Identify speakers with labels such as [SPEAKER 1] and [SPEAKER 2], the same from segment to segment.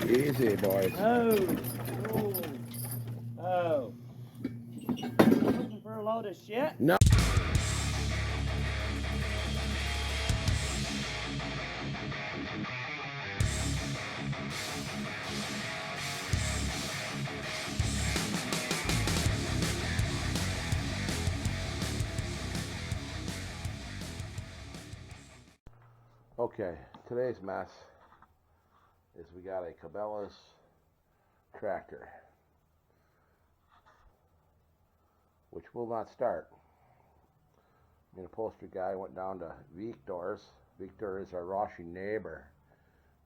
[SPEAKER 1] Easy, boys.
[SPEAKER 2] Oh, oh. Looking for a load of shit?
[SPEAKER 1] No. Okay, today's mess is we got a Cabela's tractor, which will not start. Me and a upholstery guy went down to Victor's. Victor is our Russian neighbor.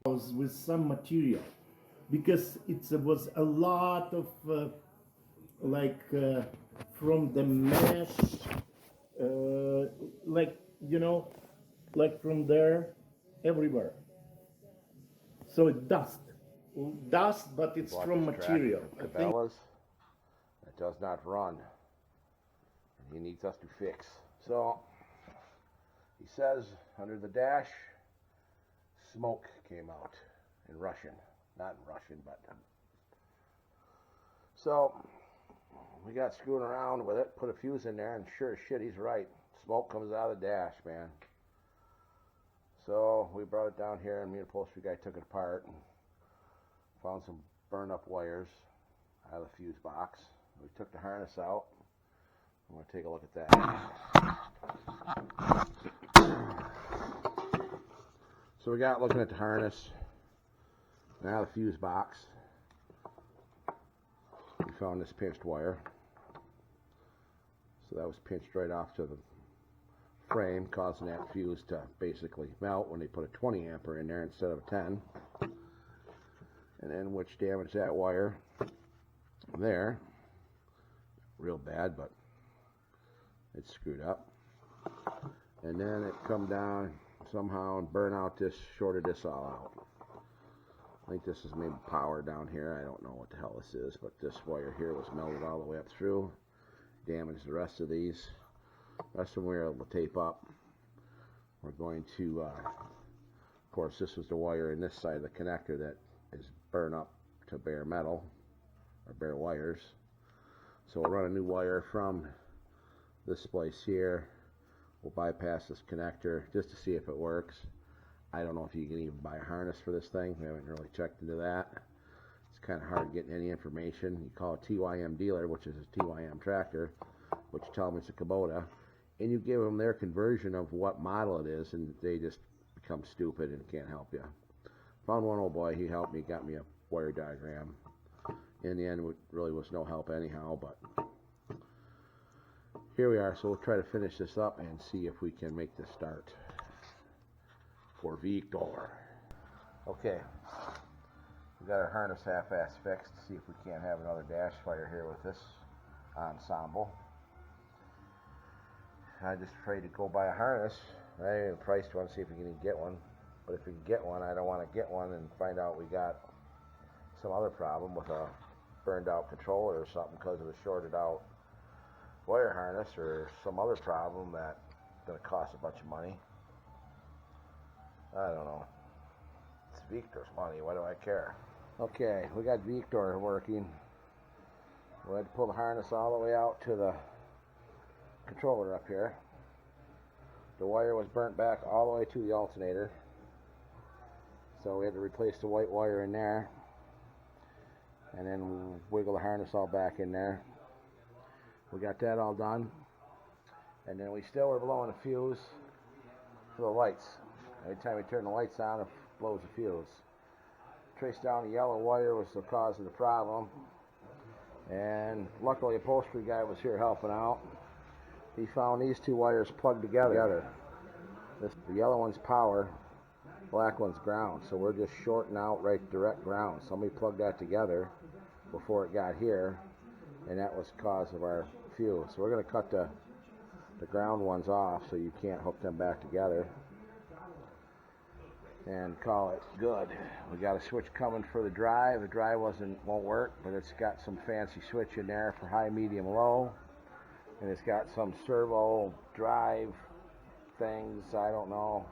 [SPEAKER 3] With some material, because it was a lot of from the mesh, like like from there everywhere. So it dust, but it's
[SPEAKER 1] Bought
[SPEAKER 3] from
[SPEAKER 1] this
[SPEAKER 3] material.
[SPEAKER 1] tractor from Cabela's that does not run, and he needs us to fix. So he says under the dash, smoke came out in Russian. Not in Russian, but so we got screwing around with it, put a fuse in there, and sure as shit, he's right. Smoke comes out of the dash, man. So we brought it down here, and me and the upholstery guy took it apart and found some burned up wires out of the fuse box. We took the harness out. I'm going to take a look at that. So we got looking at the harness, now the fuse box. We found this pinched wire. So that was pinched right off to the frame, causing that fuse to basically melt when they put a 20 ampere in there instead of a 10. And then which damaged that wire there. Real bad, but it's screwed up. And then it come down somehow and burn out this, shorted this all out. I think this is maybe power down here. I don't know what the hell this is, but this wire here was melted all the way up through. Damaged the rest of these. The rest of them we were able to tape up. We're going to, of course, this was the wire in this side of the connector that is burned up to bare metal, or bare wires. So we'll run a new wire from this place here. We'll bypass this connector just to see if it works. I don't know if you can even buy a harness for this thing. We haven't really checked into that. It's kind of hard getting any information. You call a TYM dealer, which is a TYM tractor, which tell them it's a Kubota, and you give them their conversion of what model it is, and they just become stupid and can't help you. Found one old boy, he helped me, got me a wire diagram. In the end, it really was no help anyhow, but here we are. So we'll try to finish this up and see if we can make this start for Victor. Okay, we got our harness half-ass fixed. See if we can't have another dash fire here with this ensemble. I'm just afraid to go buy a harness. I ain't even priced one, see if we can even get one. But if we can get one, I don't want to get one and find out we got some other problem with a burned out controller or something because of a shorted out wire harness or some other problem that's going to cost a bunch of money. I don't know. It's Victor's money. Why do I care? Okay, we got Victor working. We had to pull the harness all the way out to the controller up here. The wire was burnt back all the way to the alternator. So we had to replace the white wire in there. And then wiggle the harness all back in there. We got that all done. And then we still were blowing a fuse for the lights. Every time we turn the lights on, it blows a fuse. Traced down the yellow wire was the cause of the problem. And luckily a upholstery guy was here helping out. He found these two wires plugged together. The yellow one's power, black one's ground. So we're just shorting out right direct ground. Somebody plugged that together before it got here, and that was the cause of our fuse. So we're going to cut the ground ones off so you can't hook them back together and call it good. We got a switch coming for the drive. The drive won't work, but it's got some fancy switch in there for high, medium, low, and it's got some servo drive things. I don't know,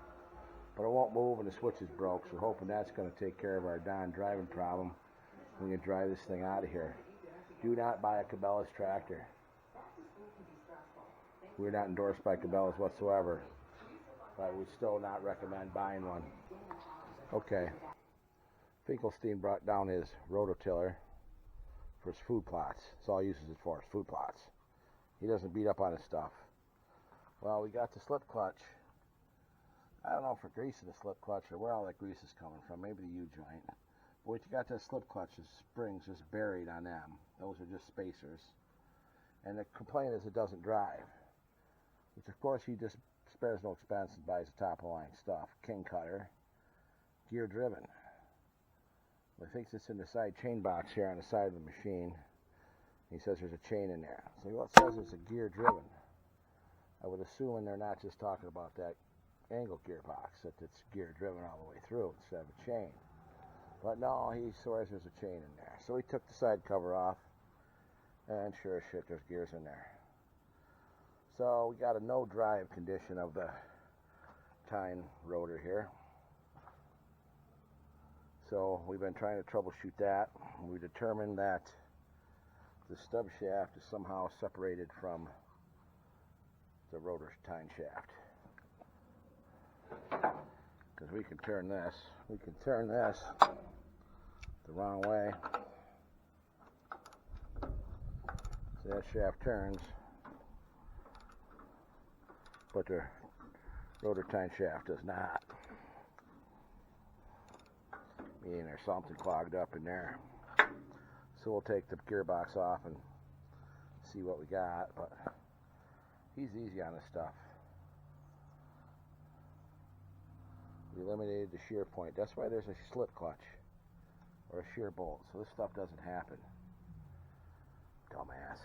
[SPEAKER 1] but it won't move and the switch is broke, so we're hoping that's going to take care of our darn driving problem. We can drive this thing out of here. Do not buy a Cabela's tractor. We're not endorsed by Cabela's whatsoever, but we still not recommend buying one. Okay, Finkelstein brought down his rototiller for his food plots. That's all he uses it for, is food plots. He doesn't beat up on his stuff. Well, we got the slip clutch. I don't know if we're greasing the slip clutch or where all that grease is coming from. Maybe the U-joint. But what you got that slip clutch, the springs just buried on them. Those are just spacers. And the complaint is it doesn't drive. Which of course he just spares no expense and buys the top of the line stuff. King cutter. Gear driven. Well, he thinks it's in the side chain box here on the side of the machine. He says there's a chain in there. So what says it's a gear driven? I would assume they're not just talking about that angle gearbox, that it's gear driven all the way through instead of a chain. But no, he swears there's a chain in there. So he took the side cover off, and sure as shit, there's gears in there. So we got a no drive condition of the tine rotor here. So we've been trying to troubleshoot that. We determined that the stub shaft is somehow separated from the rotor tine shaft. Because we can turn this the wrong way. So that shaft turns, but the rotor tine shaft does not. Meaning there's something clogged up in there. So we'll take the gearbox off and see what we got, but he's easy on this stuff. We eliminated the shear point. That's why there's a slip clutch or a shear bolt, so this stuff doesn't happen. Dumbass.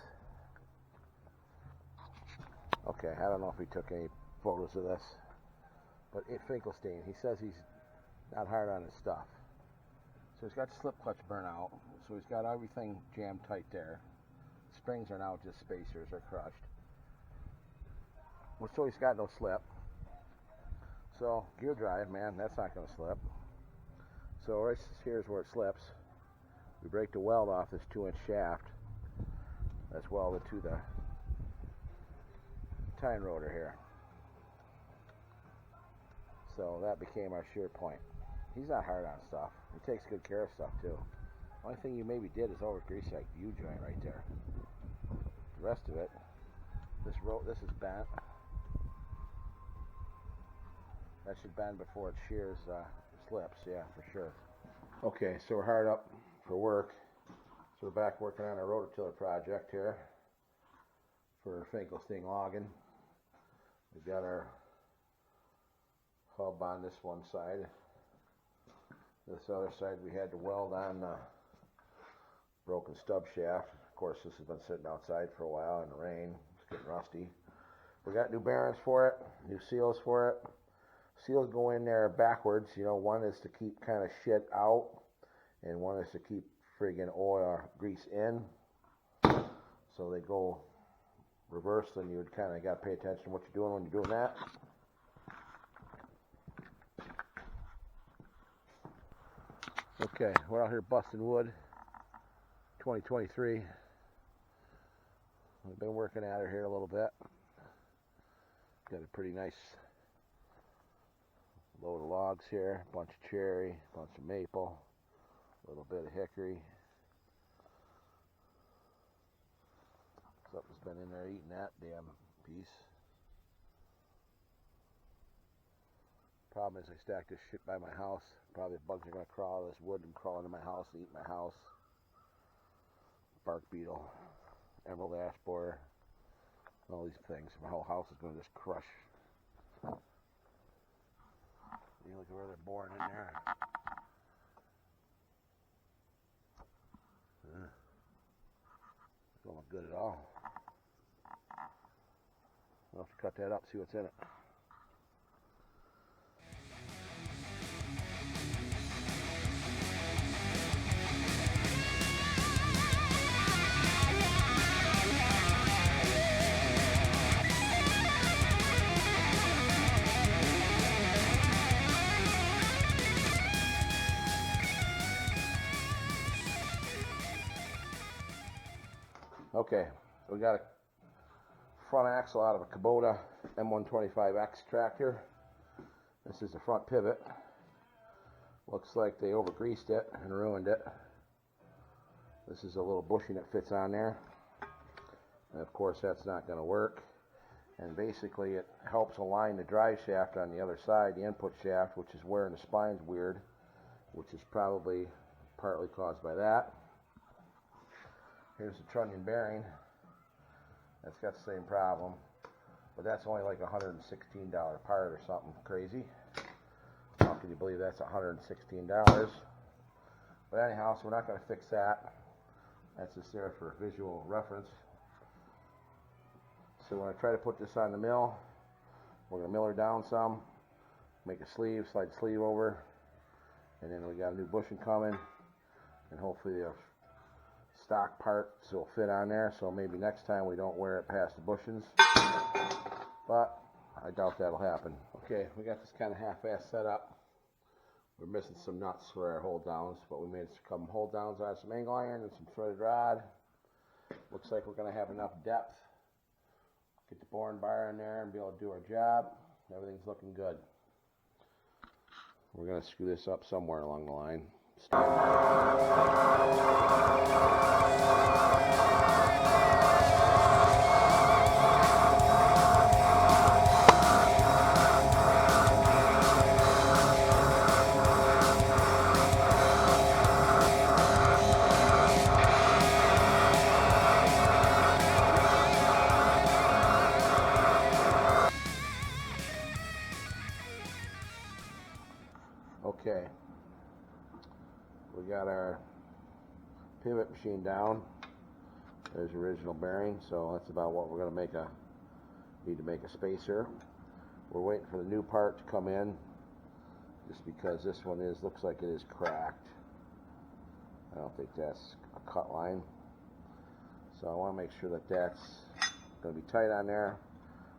[SPEAKER 1] Okay, I don't know if he took any photos of this, but Finkelstein, he says he's not hard on his stuff. So he's got the slip clutch burnout, so he's got everything jammed tight there. Springs are now just spacers or crushed. Well, so he's got no slip. So gear drive, man, that's not going to slip. So right here's where it slips. We break the weld off this 2-inch shaft that's welded to the tine rotor here. So that became our shear point. He's not hard on stuff. He takes good care of stuff too. Only thing you maybe did is over grease like the U-joint right there. The rest of it, this is bent. That should bend before it shears slips, yeah, for sure. Okay, so we're hard up for work. So we're back working on our rototiller project here for Finkelstein logging. We've got our hub on this one side. This other side we had to weld on the broken stub shaft. Of course, this has been sitting outside for a while in the rain. It's getting rusty. We got new bearings for it, new seals for it. Seals go in there backwards. You know, one is to keep kind of shit out, and one is to keep friggin' oil or grease in. So they go reverse, and you would kind of got to pay attention to what you're doing when you're doing that. Okay, we're out here busting wood, 2023. We've been working at it here a little bit. Got a pretty nice load of logs here, a bunch of cherry, a bunch of maple, a little bit of hickory. Something's been in there eating that damn piece. Problem is I stacked this shit by my house. Probably bugs are going to crawl out of this wood and crawl into my house and eat my house. Bark beetle, emerald ash borer, all these things. My whole house is going to just crush. You look at where they're boring in there. Don't look good at all. I'll have to cut that up, see what's in it. Okay, we got a front axle out of a Kubota M125X tractor. This is the front pivot. Looks like they over-greased it and ruined it. This is a little bushing that fits on there. And of course that's not going to work. And basically it helps align the drive shaft on the other side, the input shaft, which is wearing the spine's weird, which is probably partly caused by that. Here's the trunnion bearing. That's got the same problem, but that's only like $116 part or something crazy. How can you believe that's $116? But anyhow, so we're not going to fix that. That's just there for visual reference. So we're going to try to put this on the mill. We're going to mill her down some, make a sleeve, slide the sleeve over, and then we got a new bushing coming, and hopefully the stock parts will fit on there, so maybe next time we don't wear it past the bushings, but I doubt that'll happen. Okay, we got this kind of half-assed set up. We're missing some nuts for our hold downs, but we made some hold downs out of some angle iron and some threaded rod. Looks like we're going to have enough depth. Get the boring bar in there and be able to do our job. Everything's looking good. We're going to screw this up somewhere along the line. Okay, we got our pivot machine down. There's the original bearing, so that's about what we're going to need to make a spacer. We're waiting for the new part to come in, just because this one looks like it is cracked. I don't think that's a cut line, so I want to make sure that that's going to be tight on there.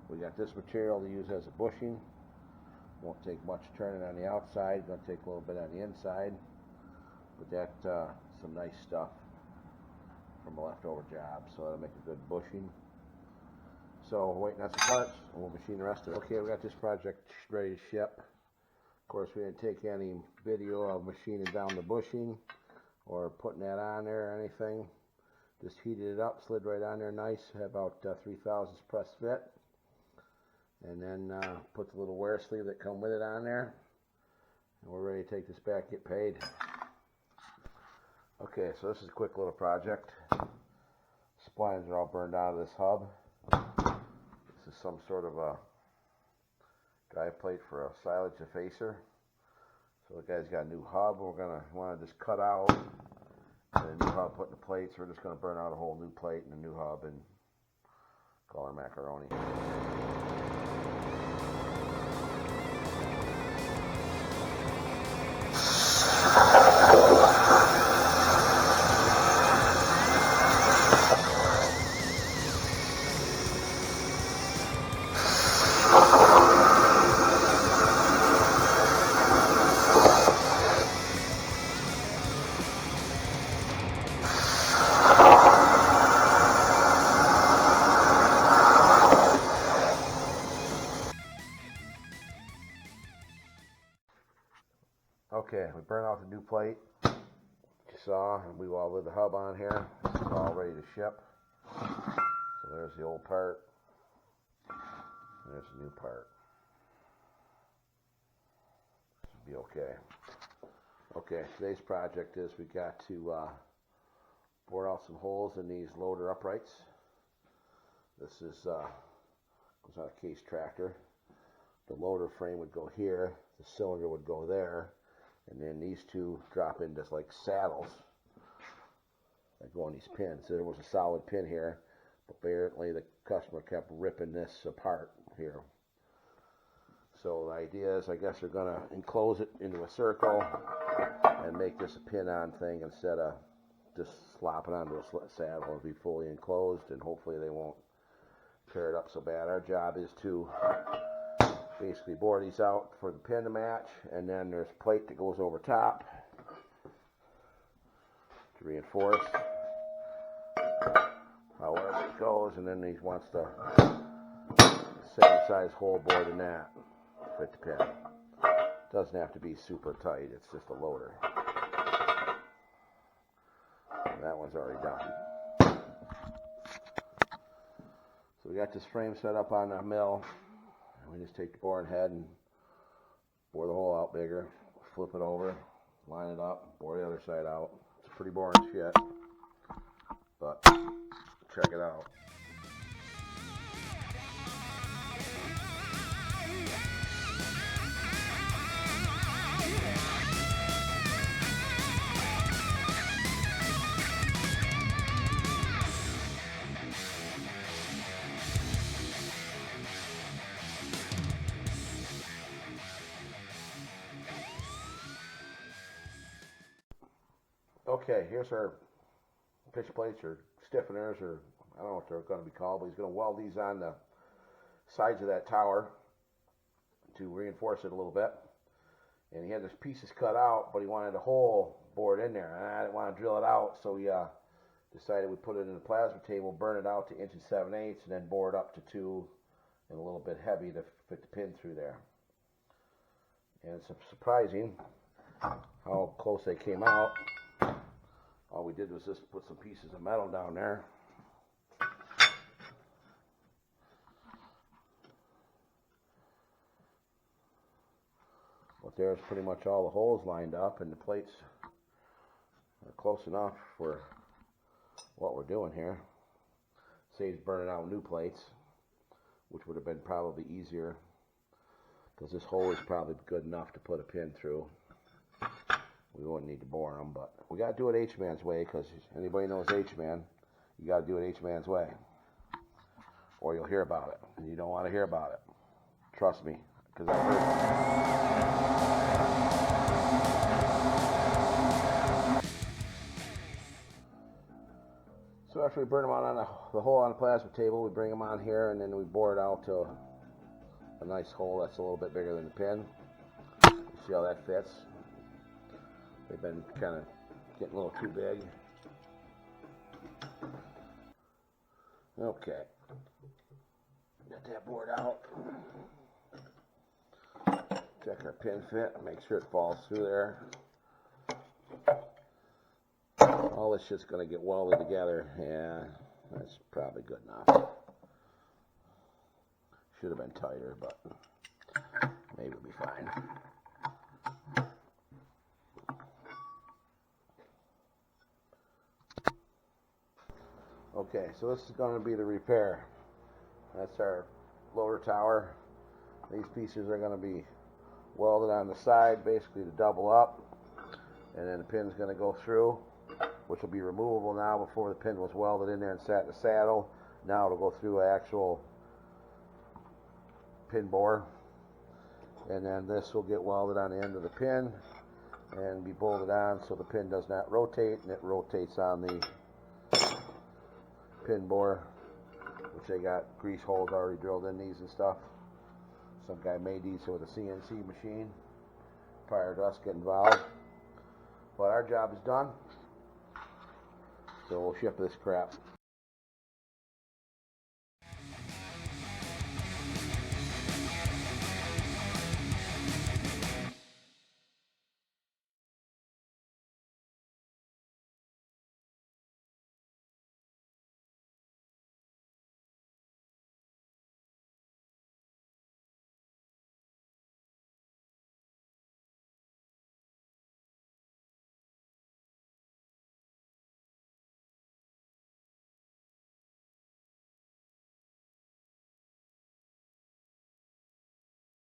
[SPEAKER 1] We got this material to use as a bushing. Won't take much turning on the outside, going to take a little bit on the inside, but that's some nice stuff from a leftover job, so that'll make a good bushing. So we're waiting on some parts, and we'll machine the rest of it. Okay, we got this project ready to ship. Of course, we didn't take any video of machining down the bushing or putting that on there or anything. Just heated it up, slid right on there nice, had about 3/1000 press fit. And then put the little wear sleeve that come with it on there, and we're ready to take this back, get paid. Okay, so this is a quick little project. Splines are all burned out of this hub. This is some sort of a drive plate for a silage effacer. So the guy's got a new hub. We're gonna want to just cut out and a new hub put in the plates. We're just gonna burn out a whole new plate and a new hub and call her macaroni. Okay, we burned out the new plate. You saw, and we welded the hub on here. This is all ready to ship. So there's the old part. And there's the new part. Should be okay. Okay, today's project is we got to bore out some holes in these loader uprights. This is goes on a case tractor. The loader frame would go here. The cylinder would go there. And then these two drop into like saddles that go on these pins. So there was a solid pin here, but apparently the customer kept ripping this apart here. So the idea is, I guess they're going to enclose it into a circle and make this a pin-on thing instead of just slopping onto a saddle. It'll be fully enclosed, and hopefully they won't tear it up so bad. Our job is to basically bore these out for the pin to match, and then there's a plate that goes over top to reinforce. however it goes, and then he wants the same size hole bored in that fit the pin. Doesn't have to be super tight, it's just a loader. And that one's already done. So we got this frame set up on the mill, and we just take the boring head and bore the hole out bigger, flip it over, line it up, bore the other side out. It's pretty boring shit, but check it out. Okay, here's our pitch plates or stiffeners, or I don't know what they're going to be called, but he's going to weld these on the sides of that tower to reinforce it a little bit. And he had his pieces cut out, but he wanted a hole bored in there. And I didn't want to drill it out, so we decided we'd put it in the plasma table, burn it out to 1 7/8, and then bore it up to 2 and a little bit heavy to fit the pin through there. And it's surprising how close they came out. All we did was just put some pieces of metal down there. But there's pretty much all the holes lined up, and the plates are close enough for what we're doing here. Saves burning out new plates, which would have been probably easier, because this hole is probably good enough to put a pin through. We wouldn't need to bore them, but we got to do it H-Man's way, because anybody knows H-Man, you got to do it H-Man's way, or you'll hear about it, and you don't want to hear about it. Trust me, because I've heard it. So after we burn them out on the hole on the plasma table, we bring them on here, and then we bore it out to a nice hole that's a little bit bigger than the pin. You see how that fits? They've been kind of getting a little too big. Okay. Got that bored out. Check our pin fit, make sure it falls through there. All this shit's going to get welded together. Yeah, that's probably good enough. Should have been tighter, but maybe it'll be fine. Okay, so this is going to be the repair. That's our loader tower. These pieces are going to be welded on the side, basically to double up, and then the pin's going to go through, which will be removable now. Before the pin was welded in there and sat in the saddle. Now it'll go through an actual pin bore, and then this will get welded on the end of the pin and be bolted on so the pin does not rotate, and it rotates on the pin bore, which they got grease holes already drilled in these and stuff. Some guy made these with a CNC machine prior to us getting involved. But our job is done, so we'll ship this crap.